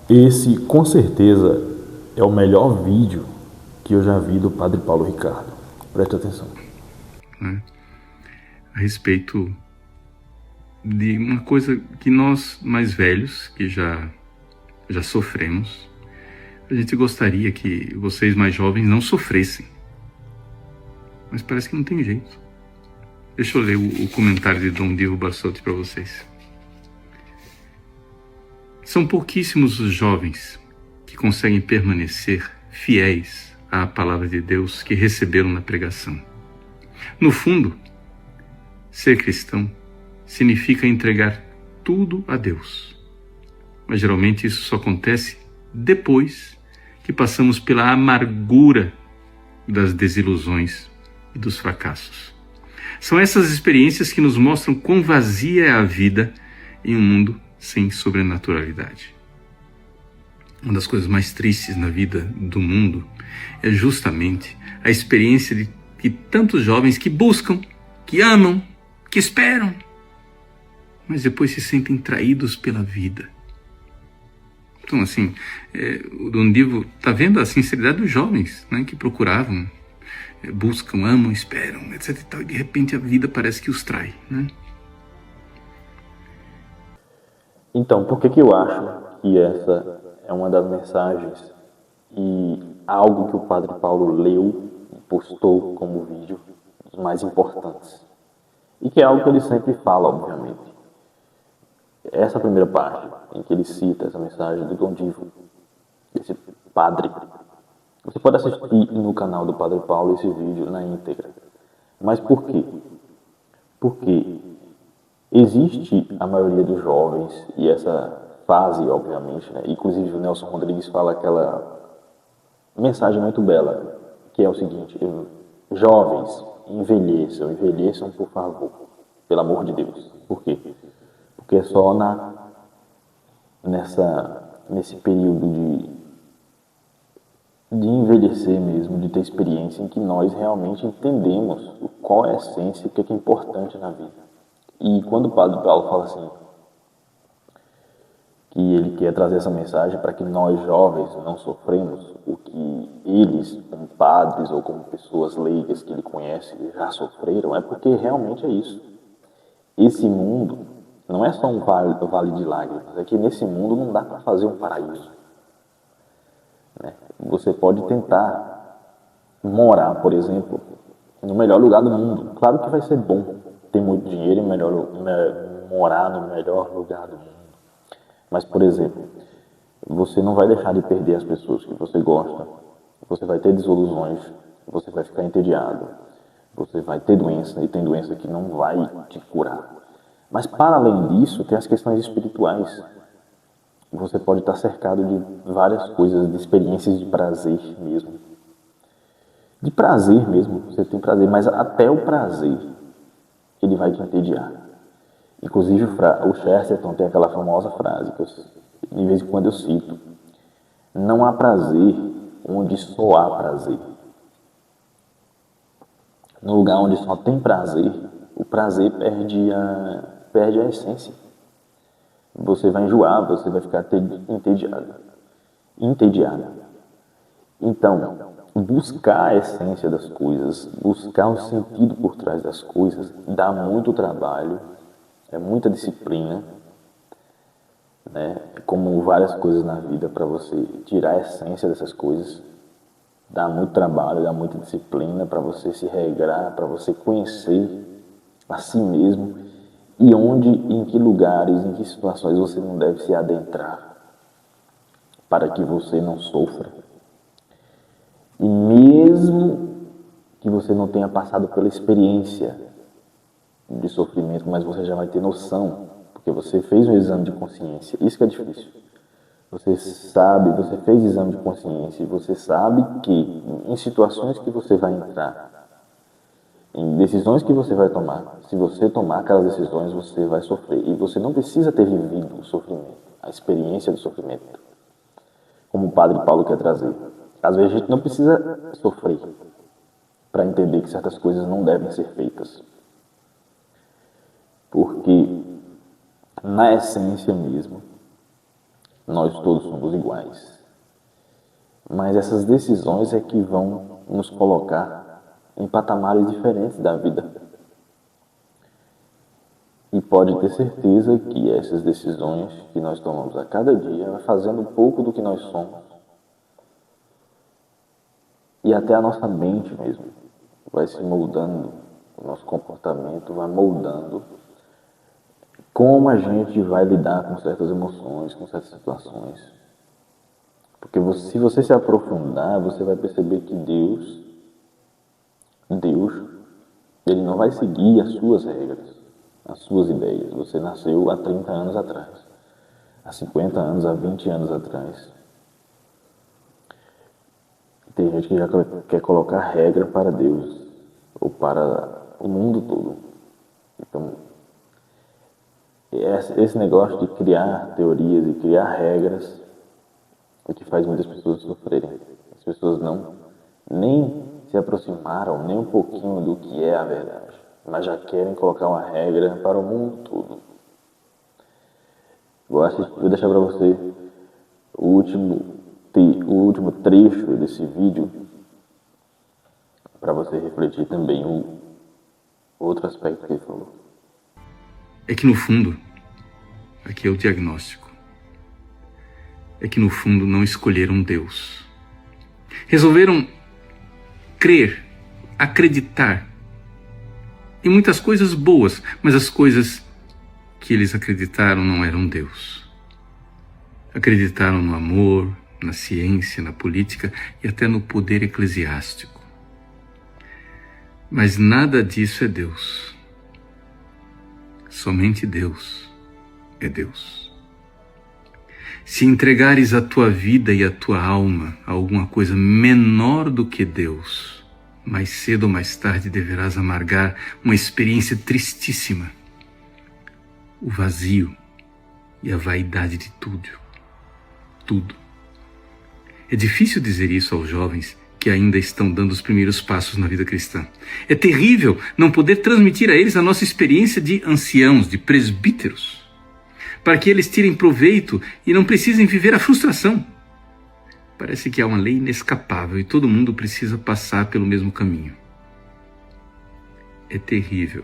Esse, com certeza, é o melhor vídeo que eu já vi do Padre Paulo Ricardo. Preste atenção. A respeito de uma coisa que nós, mais velhos, que já sofremos, a gente gostaria que vocês mais jovens não sofressem. Mas parece que não tem jeito. Deixa eu ler o comentário de Dom Divo Bassotti para vocês. São pouquíssimos os jovens que conseguem permanecer fiéis à palavra de Deus que receberam na pregação. No fundo, ser cristão significa entregar tudo a Deus. Mas geralmente isso só acontece depois que passamos pela amargura das desilusões e dos fracassos. São essas experiências que nos mostram quão vazia é a vida em um mundo sem sobrenaturalidade. Uma das coisas mais tristes na vida do mundo é justamente a experiência de tantos jovens que buscam, que amam, que esperam, mas depois se sentem traídos pela vida. Então, assim, o Dom Divo está vendo a sinceridade dos jovens, né, que procuravam, buscam, amam, esperam, etc. E tal, e de repente a vida parece que os trai, né? Então, por que eu acho que essa é uma das mensagens e algo que o Padre Paulo leu e postou como vídeo dos mais importantes? E que é algo que ele sempre fala, obviamente. Essa primeira parte, em que ele cita essa mensagem do Dom Divo, esse padre, você pode assistir no canal do Padre Paulo esse vídeo na íntegra. Mas por quê? Porque existe a maioria dos jovens, e essa fase, obviamente, né? Inclusive o Nelson Rodrigues fala aquela mensagem muito bela, que é o seguinte: jovens, envelheçam por favor, pelo amor de Deus. Por quê? Porque é só nesse período de envelhecer mesmo, de ter experiência, em que nós realmente entendemos qual é a essência, o que é importante na vida. E quando o Padre Paulo fala assim, que ele quer trazer essa mensagem para que nós jovens não sofremos o que eles, como padres ou como pessoas leigas que ele conhece, já sofreram, é porque realmente é isso. Esse mundo não é só um vale de lágrimas, é que nesse mundo não dá para fazer um paraíso. Né? Você pode tentar morar, por exemplo, no melhor lugar do mundo. Claro que vai ser bom ter muito dinheiro e morar no melhor lugar do mundo. Mas, por exemplo, você não vai deixar de perder as pessoas que você gosta. Você vai ter desilusões, você vai ficar entediado, você vai ter doença, e tem doença que não vai te curar. Mas, para além disso, tem as questões espirituais. Você pode estar cercado de várias coisas, de experiências de prazer mesmo. De prazer mesmo, você tem prazer, mas até o prazer, ele vai te entediar. Inclusive o Chesterton tem aquela famosa frase, que de vez em quando eu cito: não há prazer onde só há prazer. No lugar onde só tem prazer, o prazer perde a essência. Você vai enjoar, você vai ficar entediado. Então, buscar a essência das coisas, buscar o sentido por trás das coisas, dá muito trabalho, é muita disciplina, né? Como várias coisas na vida, para você tirar a essência dessas coisas, dá muito trabalho, dá muita disciplina para você se regrar, para você conhecer a si mesmo e onde, em que lugares, em que situações você não deve se adentrar para que você não sofra. E mesmo que você não tenha passado pela experiência de sofrimento, mas você já vai ter noção, porque você fez um exame de consciência. Isso que é difícil. Você sabe, você fez exame de consciência e você sabe que em situações que você vai entrar, em decisões que você vai tomar, se você tomar aquelas decisões, você vai sofrer. E você não precisa ter vivido o sofrimento, a experiência do sofrimento, como o Padre Paulo quer trazer. Às vezes a gente não precisa sofrer para entender que certas coisas não devem ser feitas. Porque, na essência mesmo, Nós todos somos iguais. Mas essas decisões é que vão nos colocar em patamares diferentes da vida. E pode ter certeza que essas decisões que nós tomamos a cada dia vai fazendo um pouco do que nós somos. E até a nossa mente mesmo vai se moldando, o nosso comportamento vai moldando como a gente vai lidar com certas emoções, com certas situações. Porque se você se aprofundar, você vai perceber que Deus, Ele não vai seguir as suas regras, as suas ideias. Você nasceu há 30 anos atrás, há 50 anos, há 20 anos atrás. Tem gente que já quer colocar regra para Deus, ou para o mundo todo. Então, esse negócio de criar teorias e criar regras é o que faz muitas pessoas sofrerem. As pessoas nem se aproximaram nem um pouquinho do que é a verdade, mas já querem colocar uma regra para o mundo todo. Vou deixar para você o último trecho desse vídeo para você refletir também o outro aspecto que ele falou. É que no fundo, aqui é o diagnóstico, é que no fundo não escolheram Deus. Resolveram crer, acreditar em muitas coisas boas, mas as coisas que eles acreditaram não eram Deus. Acreditaram no amor, na ciência, na política e até no poder eclesiástico. Mas nada disso é Deus. Somente Deus é Deus. Se entregares a tua vida e a tua alma a alguma coisa menor do que Deus, mais cedo ou mais tarde deverás amargar uma experiência tristíssima, o vazio e a vaidade de tudo. É difícil dizer isso aos jovens que ainda estão dando os primeiros passos na vida cristã. É terrível não poder transmitir a eles a nossa experiência de anciãos, de presbíteros, para que eles tirem proveito e não precisem viver a frustração. Parece que há uma lei inescapável e todo mundo precisa passar pelo mesmo caminho. É terrível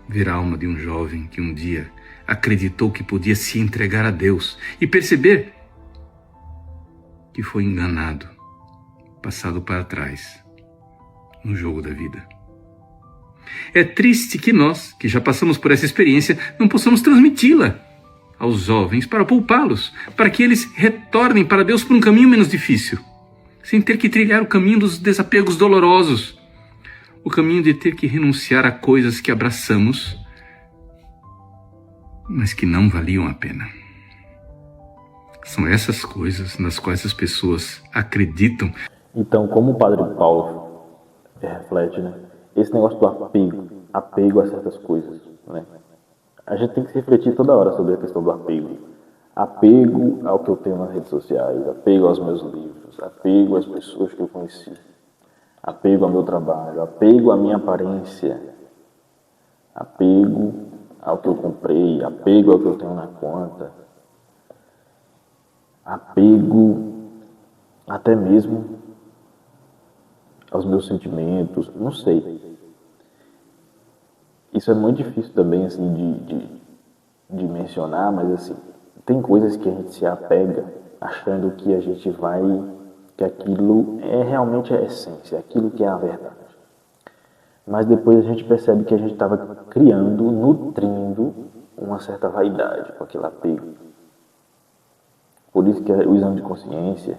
ver a alma de um jovem que um dia acreditou que podia se entregar a Deus e perceber que foi enganado, passado para trás no jogo da vida. É triste que nós, que já passamos por essa experiência, não possamos transmiti-la aos jovens para poupá-los, para que eles retornem para Deus por um caminho menos difícil, sem ter que trilhar o caminho dos desapegos dolorosos, o caminho de ter que renunciar a coisas que abraçamos, mas que não valiam a pena. São essas coisas nas quais as pessoas acreditam. Então, como o Padre Paulo reflete, né? Esse negócio do apego a certas coisas, né? A gente tem que se refletir toda hora sobre a questão do apego. Apego ao que eu tenho nas redes sociais, apego aos meus livros, apego às pessoas que eu conheci, apego ao meu trabalho, apego à minha aparência, apego ao que eu comprei, apego ao que eu tenho na conta, apego até mesmo aos meus sentimentos, não sei. Isso é muito difícil também assim, de mencionar, mas assim, tem coisas que a gente se apega achando que a gente vai, que aquilo é realmente a essência, aquilo que é a verdade. Mas depois a gente percebe que a gente estava criando, nutrindo uma certa vaidade com aquele apego. Por isso que o exame de consciência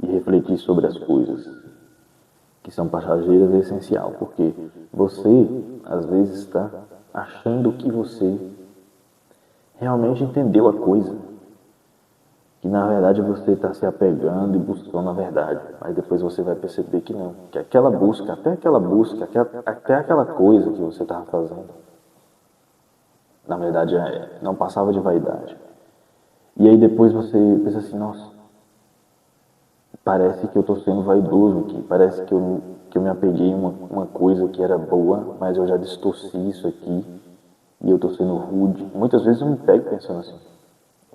e refletir sobre as coisas que são passageiras é essencial, porque você, às vezes, está achando que você realmente entendeu a coisa, que na verdade você está se apegando e buscando a verdade, mas depois você vai perceber que não, que até aquela coisa que você estava fazendo, na verdade não passava de vaidade. E aí depois você pensa assim, nossa, parece que eu estou sendo vaidoso aqui, parece que eu me apeguei a uma coisa que era boa, mas eu já distorci isso aqui e eu estou sendo rude. Muitas vezes eu me pego pensando assim,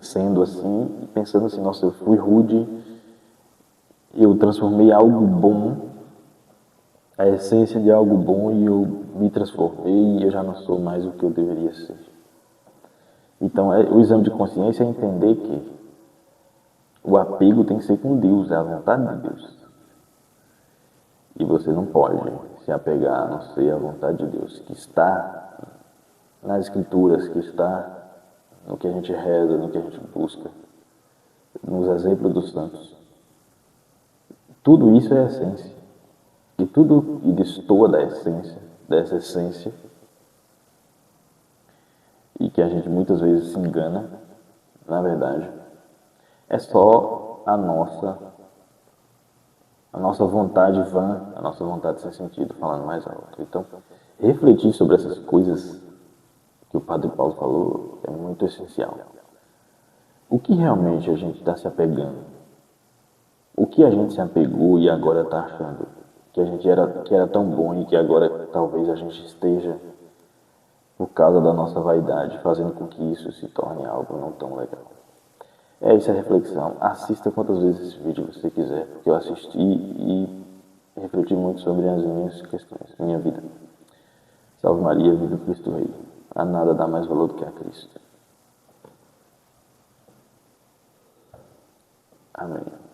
sendo assim, e pensando assim, nossa, eu fui rude, eu transformei algo bom, a essência de algo bom, e eu me transformei e eu já não sou mais o que eu deveria ser. Então, o exame de consciência é entender que o apego tem que ser com Deus, é a vontade de Deus. E você não pode se apegar a não ser a vontade de Deus, que está nas Escrituras, que está no que a gente reza, no que a gente busca, nos exemplos dos santos. Tudo isso é essência. E tudo que destoa da essência, dessa essência, e que a gente muitas vezes se engana, na verdade, é só a nossa vontade vã, a nossa vontade sem sentido, falando mais alto. Então, refletir sobre essas coisas que o Padre Paulo falou é muito essencial. O que realmente a gente está se apegando? O que a gente se apegou e agora está achando que era tão bom e que agora talvez a gente esteja, por causa da nossa vaidade, fazendo com que isso se torne algo não tão legal? É essa a reflexão. Assista quantas vezes esse vídeo você quiser, porque eu assisti e refleti muito sobre as minhas questões, minha vida. Salve Maria, vida do Cristo Rei. A nada dá mais valor do que a Cristo. Amém.